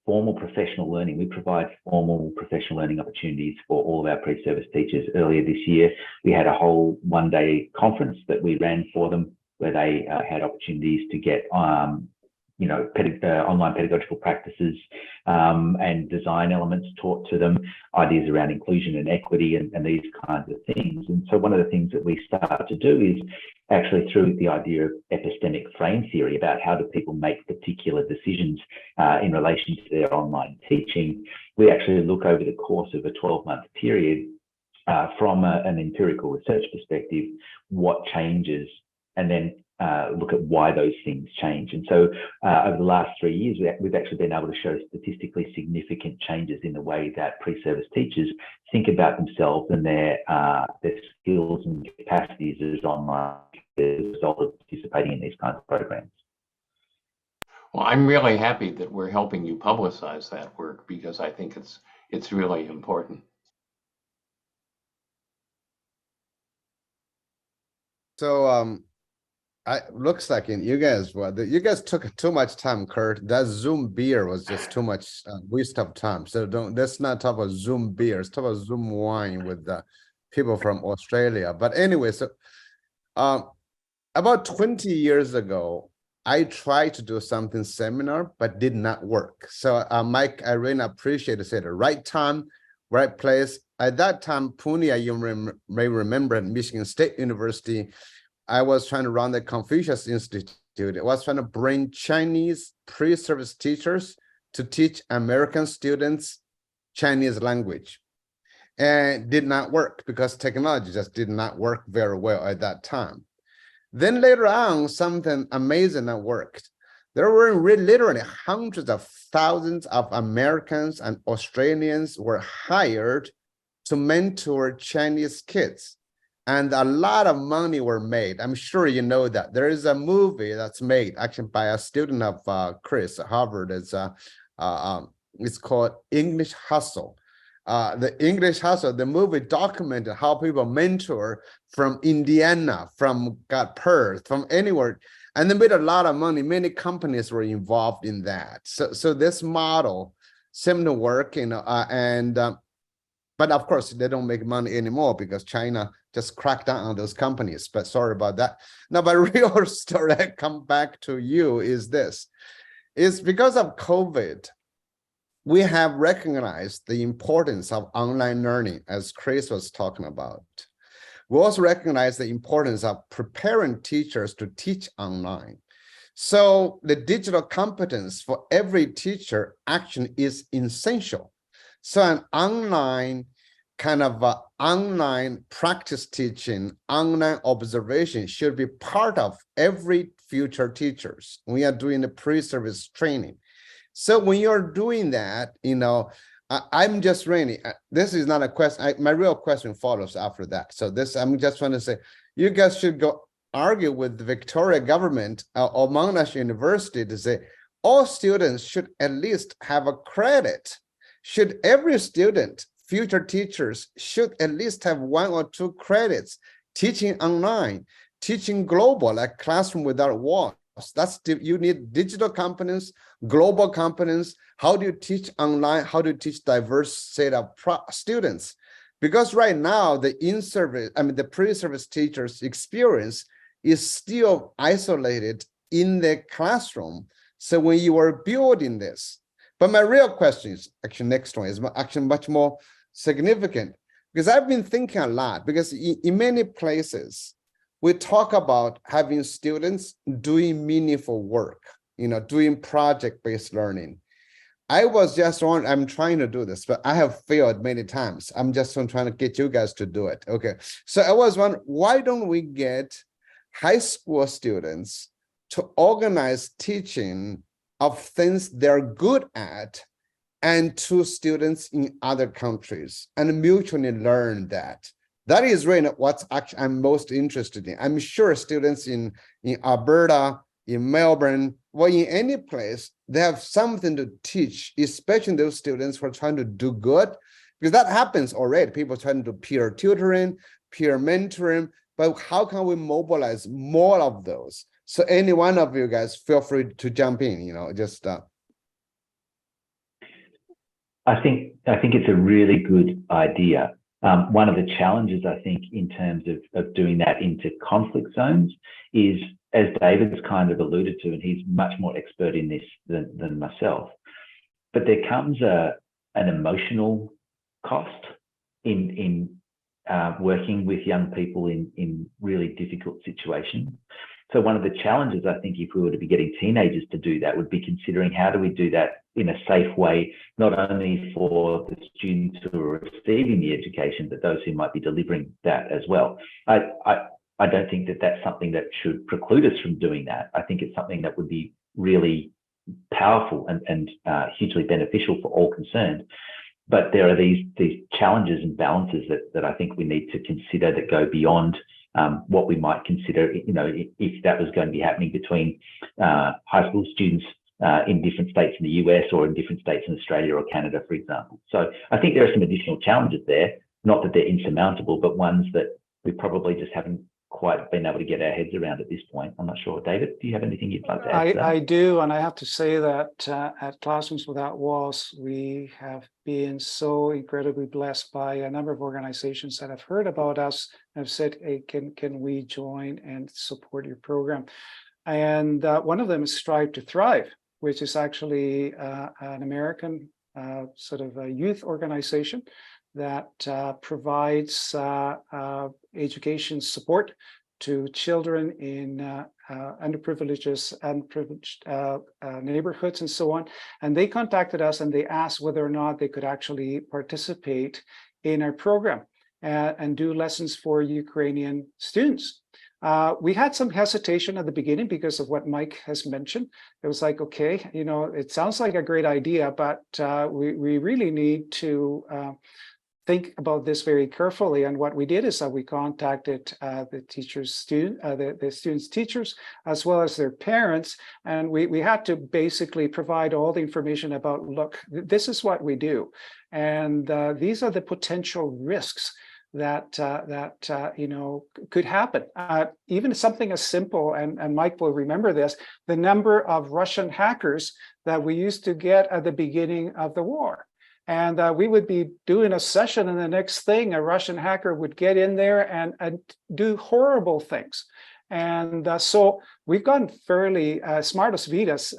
formal professional learning, we provide formal professional learning opportunities for all of our pre-service teachers. Earlier this year, we had a whole one-day conference that we ran for them, where they had opportunities to get online pedagogical practices and design elements taught to them, ideas around inclusion and equity and these kinds of things. And so one of the things that we start to do is actually through the idea of epistemic frame theory about how do people make particular decisions in relation to their online teaching, we actually look over the course of a 12-month period from an empirical research perspective, what changes, and then look at why those things change. And so over the last 3 years, we've actually been able to show statistically significant changes in the way that pre-service teachers think about themselves and their skills and capacities as online as a result of participating in these kinds of programs. Well, I'm really happy that we're helping you publicize that work because I think it's really important. So looks like you guys took too much time, Kurt. That Zoom beer was just too much waste of time. So let's not talk about Zoom beer. Let's talk about Zoom wine with the people from Australia. But anyway, so about 20 years ago, I tried to do something similar, but did not work. So Mike, I really appreciate it. Say the right time, right place. At that time, Punya, you may remember at Michigan State University, I was trying to run the Confucius Institute. I was trying to bring Chinese pre-service teachers to teach American students Chinese language. And it did not work because technology just did not work very well at that time. Then later on, something amazing that worked. There were literally hundreds of thousands of Americans and Australians were hired to mentor Chinese kids. And a lot of money were made. I'm sure you know that. There is a movie that's made actually by a student of Chris at Harvard. It's called English Hustle. The English Hustle, the movie documented how people mentor from Indiana, from Perth, from anywhere. And they made a lot of money. Many companies were involved in that. So this model seemed to work, but of course, they don't make money anymore because China just cracked down on those companies. But sorry about that. Now, my real story I come back to you is this. It's because of COVID, we have recognized the importance of online learning, as Chris was talking about. We also recognize the importance of preparing teachers to teach online. So the digital competence for every teacher action is essential. So an online online practice teaching, online observation should be part of every future teachers. We are doing the pre-service training. So when you're doing that, I'm just really, this is not a question. My real question follows after that. So this, I'm just trying to say, you guys should go argue with the Victoria government or Monash University to say all students should at least have a credit. Should every student, future teachers should at least have 1 or 2 credits teaching online, teaching global, like Classroom Without Walls. You need digital competence, global competence. How do you teach online? How do you teach diverse set of students? Because right now, the pre-service teachers' experience is still isolated in the classroom. So when you are building this, but my real question is actually next one is actually much more significant, because I've been thinking a lot, because in many places, we talk about having students doing meaningful work, doing project-based learning. I'm trying to do this, but I have failed many times. I'm just trying to get you guys to do it. Okay. So I was wondering, why don't we get high school students to organize teaching of things they're good at and to students in other countries and mutually learn that? That is really what actually I'm most interested in. I'm sure students in Alberta, in Melbourne, or in any place, they have something to teach, especially those students who are trying to do good, because that happens already. People trying to do peer tutoring, peer mentoring, but how can we mobilize more of those? So any one of you guys, feel free to jump in, I think it's a really good idea. One of the challenges, I think, in terms of doing that into conflict zones is, as David's kind of alluded to, and he's much more expert in this than myself, but there comes an emotional cost in working with young people in really difficult situations. So one of the challenges, I think, if we were to be getting teenagers to do that, would be considering how do we do that in a safe way, not only for the students who are receiving the education, but those who might be delivering that as well. I don't think that that's something that should preclude us from doing that. I think it's something that would be really powerful and hugely beneficial for all concerned. But there are these challenges and balances that I think we need to consider that go beyond what we might consider, if that was going to be happening between high school students in different states in the US or in different states in Australia or Canada, for example. So I think there are some additional challenges there, not that they're insurmountable, but ones that we probably just haven't quite been able to get our heads around at this point. I'm not sure. David, do you have anything you'd like to add to that? I do, and I have to say that at Classrooms Without Walls, we have been so incredibly blessed by a number of organizations that have heard about us and have said, hey, can we join and support your program? And one of them is Strive to Thrive, which is actually an American sort of a youth organization that provides education support to children in underprivileged neighborhoods and so on. And they contacted us and they asked whether or not they could actually participate in our program and do lessons for Ukrainian students. We had some hesitation at the beginning because of what Mike has mentioned. It was like, okay, it sounds like a great idea, but we really need to think about this very carefully. And what we did is that we contacted the students' teachers, as well as their parents. And we had to basically provide all the information about, look, this is what we do. And these are the potential risks that could happen. Even something as simple, and Mike will remember this, the number of Russian hackers that we used to get at the beginning of the war. And we would be doing a session, and the next thing, a Russian hacker would get in there and do horrible things. And so we've gone fairly Smartus Vitas,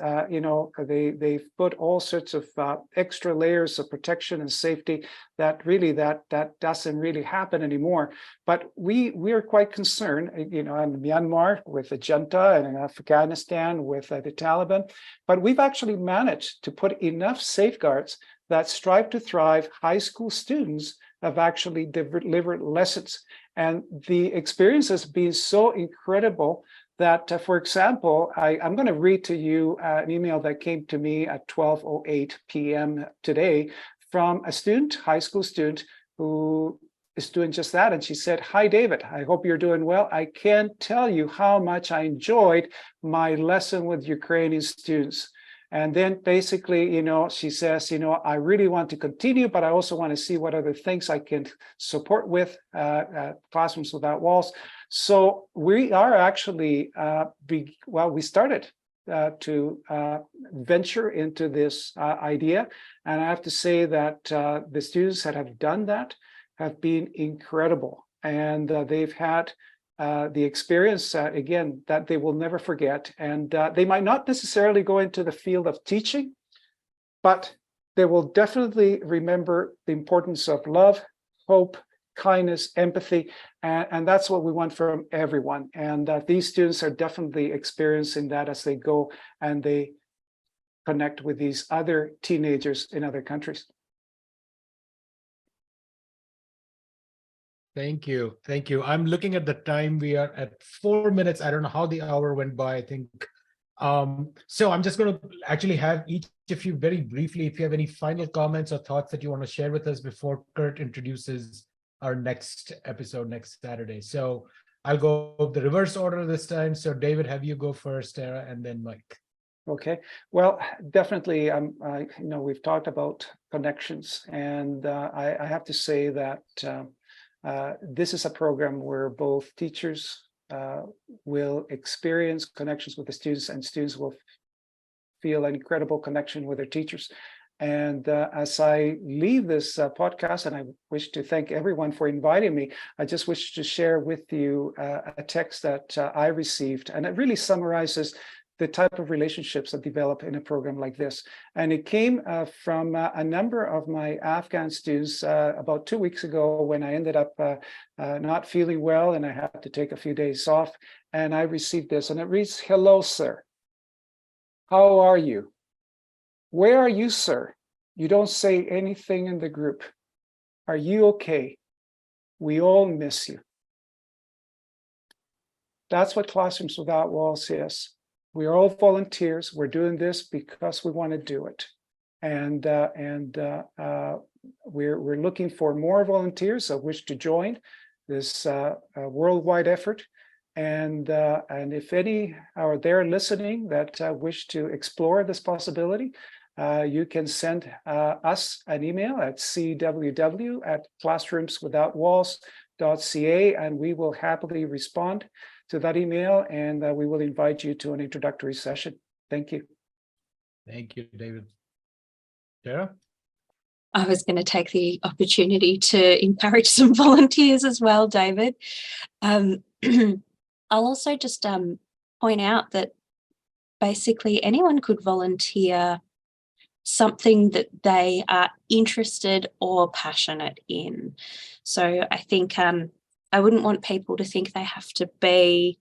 they've put all sorts of extra layers of protection and safety that really that doesn't really happen anymore. But we are quite concerned, in Myanmar with the junta and in Afghanistan with the Taliban. But we've actually managed to put enough safeguards that Strive to Thrive high school students have actually delivered lessons. And the experience has been so incredible that, for example, I'm going to read to you an email that came to me at 12:08 p.m. today from a student, high school student, who is doing just that. And she said, "Hi, David, I hope you're doing well. I can't tell you how much I enjoyed my lesson with Ukrainian students." And then basically, she says, I really want to continue, but I also want to see what other things I can support with Classrooms Without Walls. So we are actually, we started to venture into this idea. And I have to say that the students that have done that have been incredible. And they've had the experience, again, that they will never forget. And they might not necessarily go into the field of teaching, but they will definitely remember the importance of love, hope, kindness, empathy. And that's what we want from everyone. And these students are definitely experiencing that as they go and they connect with these other teenagers in other countries. Thank you. Thank you. I'm looking at the time. We are at 4 minutes. I don't know how the hour went by, I think. So I'm just going to actually have each of you very briefly, if you have any final comments or thoughts that you want to share with us before Kurt introduces our next episode next Saturday. So I'll go the reverse order this time. So David, have you go first, Tara, and then Mike. Okay, well, definitely, we've talked about connections, and I have to say that this is a program where both teachers will experience connections with the students, and students will feel an incredible connection with their teachers. And as I leave this podcast, and I wish to thank everyone for inviting me, I just wish to share with you a text that I received, and it really summarizes the type of relationships that develop in a program like this. And it came from a number of my Afghan students about 2 weeks ago, when I ended up not feeling well and I had to take a few days off. And I received this, and it reads, "Hello, sir. How are you? Where are you, sir? You don't say anything in the group. Are you okay? We all miss you." That's what Classrooms Without Walls is. We are all volunteers. We're doing this because we want to do it. And we're looking for more volunteers that wish to join this worldwide effort. And if any are there listening that wish to explore this possibility, you can send us an email at cww@classroomswithoutwalls.ca, and we will happily respond to that email, and we will invite you to an introductory session. Thank you. Thank you, David. Tara? I was going to take the opportunity to encourage some volunteers as well, David. I'll also just point out that basically anyone could volunteer something that they are interested or passionate in. So I think I wouldn't want people to think they have to be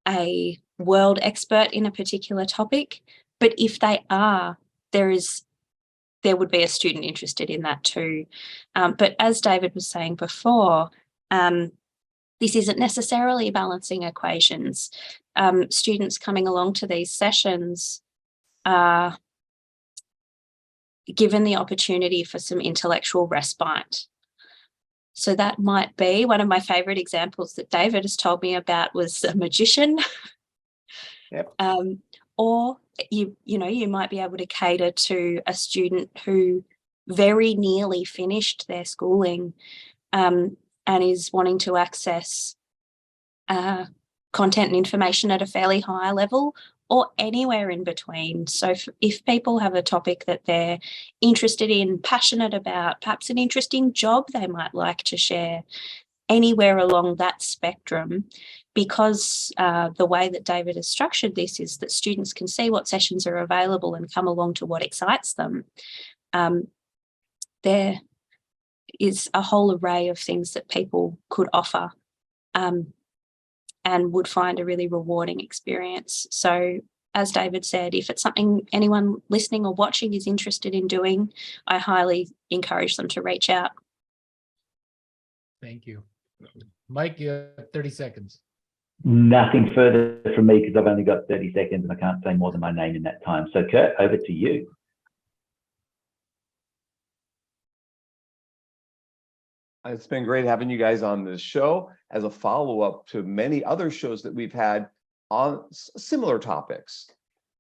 a world expert in a particular topic, but if they are, there would be a student interested in that too. But as David was saying before, this isn't necessarily balancing equations. Students coming along to these sessions are given the opportunity for some intellectual respite. So that might be one of my favorite examples that David has told me about was a magician. Yep. Or you might be able to cater to a student who very nearly finished their schooling and is wanting to access content and information at a fairly high level, or anywhere in between. So if people have a topic that they're interested in, passionate about, perhaps an interesting job they might like to share, anywhere along that spectrum, because the way that David has structured this is that students can see what sessions are available and come along to what excites them. There is a whole array of things that people could offer and would find a really rewarding experience. So as David said, if it's something anyone listening or watching is interested in doing, I highly encourage them to reach out. Thank you. Mike, you have 30 seconds. Nothing further from me because I've only got 30 seconds and I can't say more than my name in that time. So Kurt, over to you. It's been great having you guys on this show as a follow-up to many other shows that we've had on similar topics.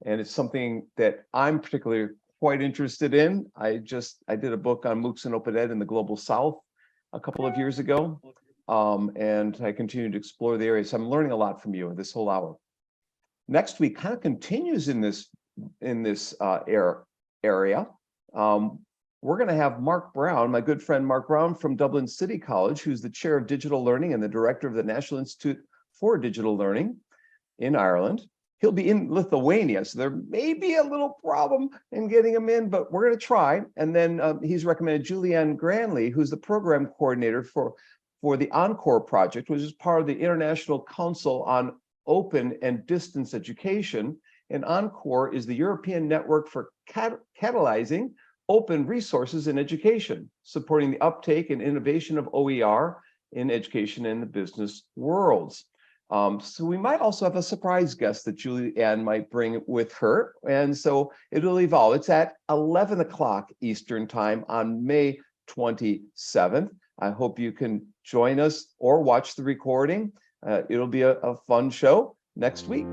And it's something that I'm particularly quite interested in. I did a book on MOOCs and Open Ed in the Global South a couple of years ago. And I continue to explore the area. So I'm learning a lot from you this whole hour. Next week kind of continues in this area. We're going to have Mark Brown, my good friend Mark Brown from Dublin City College, who's the chair of digital learning and the director of the National Institute for Digital Learning in Ireland. He'll be in Lithuania, so there may be a little problem in getting him in, but we're going to try. And then he's recommended Julianne Granley, who's the program coordinator for the Encore project, which is part of the International Council on Open and Distance Education. And Encore is the European network for catalyzing open resources in education, supporting the uptake and innovation of OER in education and the business worlds. So we might also have a surprise guest that Julianne might bring with her. And so it'll evolve. It's at 11 o'clock Eastern time on May 27th. I hope you can join us or watch the recording. It'll be a fun show next week.